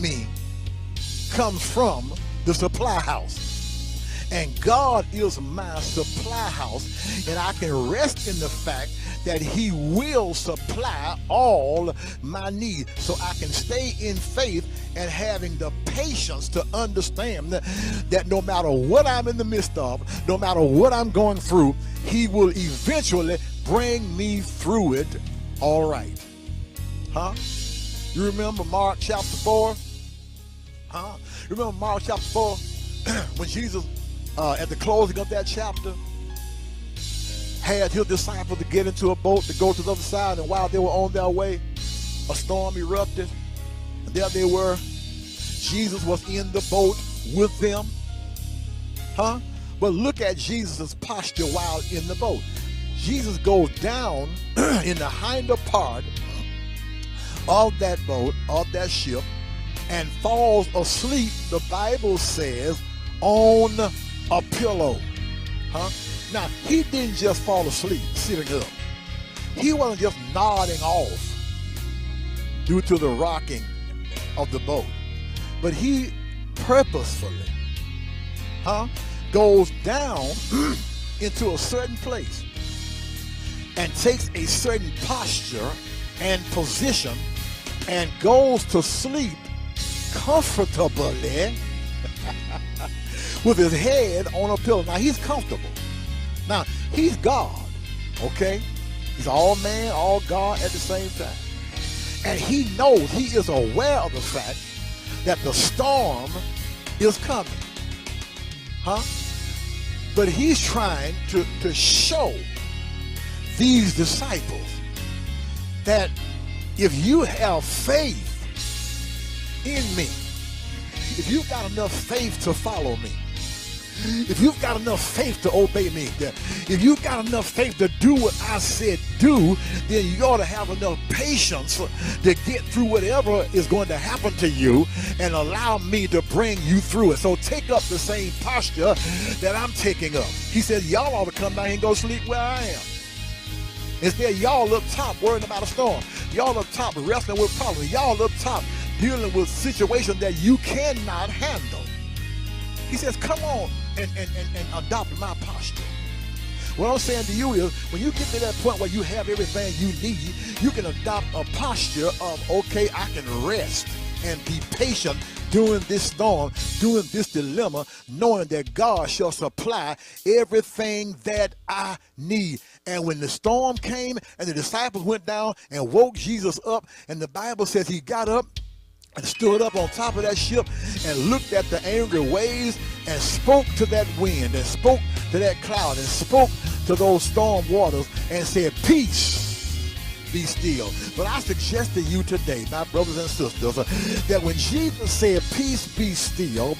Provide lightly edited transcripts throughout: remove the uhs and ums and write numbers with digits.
me comes from the supply house. And God is my supply house, and I can rest in the fact that he will supply all my needs. So I can stay in faith and having the patience to understand that no matter what I'm in the midst of, no matter what I'm going through, he will eventually bring me through it all right. Huh? You remember Mark chapter 4? Huh? Remember Mark chapter 4 when Jesus at the closing of that chapter had his disciples to get into a boat to go to the other side, and while they were on their way, a storm erupted, and there they were. Jesus was in the boat with them. Huh? But look at Jesus' posture while in the boat. Jesus goes down in the hinder part of that boat, of that ship, and falls asleep, the Bible says, on a pillow. Huh? Now, he didn't just fall asleep sitting up. He wasn't just nodding off due to the rocking of the boat. But he purposefully goes down into a certain place and takes a certain posture and position and goes to sleep comfortably with his head on a pillow. Now, he's comfortable. Now, he's God, okay? He's all man, all God at the same time. And he knows, he is aware of the fact that the storm is coming. Huh? But he's trying to show these disciples that if you have faith in me, if you've got enough faith to follow me, if you've got enough faith to obey me, if you've got enough faith to do what I said do, then you ought to have enough patience to get through whatever is going to happen to you and allow me to bring you through it. So take up the same posture that I'm taking up. He said, y'all ought to come down here and go sleep where I am. Instead, y'all up top worrying about a storm. Y'all up top wrestling with problems. Y'all up top dealing with situations that you cannot handle. He says, come on and adopt my posture. What I'm saying to you is, when you get to that point where you have everything you need, you can adopt a posture of, okay, I can rest and be patient during this storm, during this dilemma, knowing that God shall supply everything that I need. And when the storm came and the disciples went down and woke Jesus up, and the Bible says he got up and stood up on top of that ship and looked at the angry waves and spoke to that wind and spoke to that cloud and spoke to those storm waters and said, peace, be still. But I suggest to you today, my brothers and sisters, that when Jesus said, peace, be still,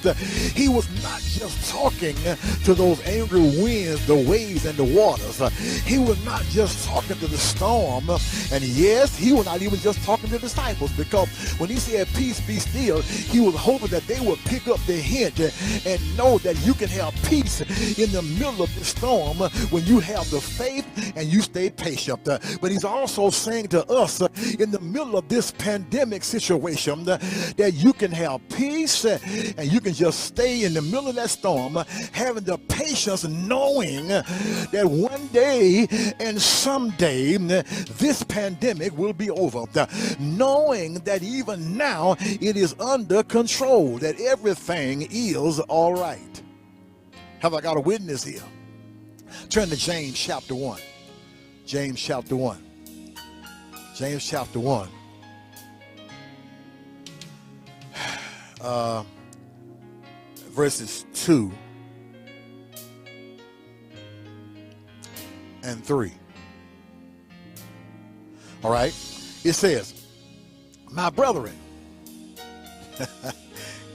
he was not just talking to those angry winds, the waves, and the waters. He was not just talking to the storm. And yes, he was not even just talking to the disciples, because when he said, peace, be still, he was hoping that they would pick up the hint and know that you can have peace in the middle of the storm when you have the faith and you stay patient. But he's also saying to us in the middle of this pandemic situation that you can have peace and you can just stay in the middle of that storm, having the patience, knowing that one day and someday this pandemic will be over, knowing that even now it is under control, that everything is all right. Have I got a witness here? Turn to James chapter 1. James chapter 1. James chapter 1. Verses 2 and 3. All right. It says, my brethren,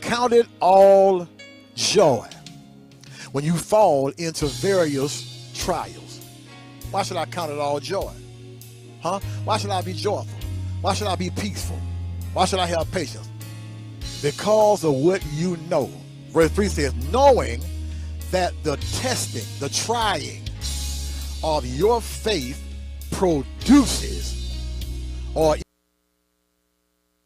count it all joy when you fall into various trials. Why should I count it all joy? Huh? Why should I be joyful? Why should I be peaceful? Why should I have patience? Because of what you know. Verse 3 says, knowing that the testing, the trying of your faith produces or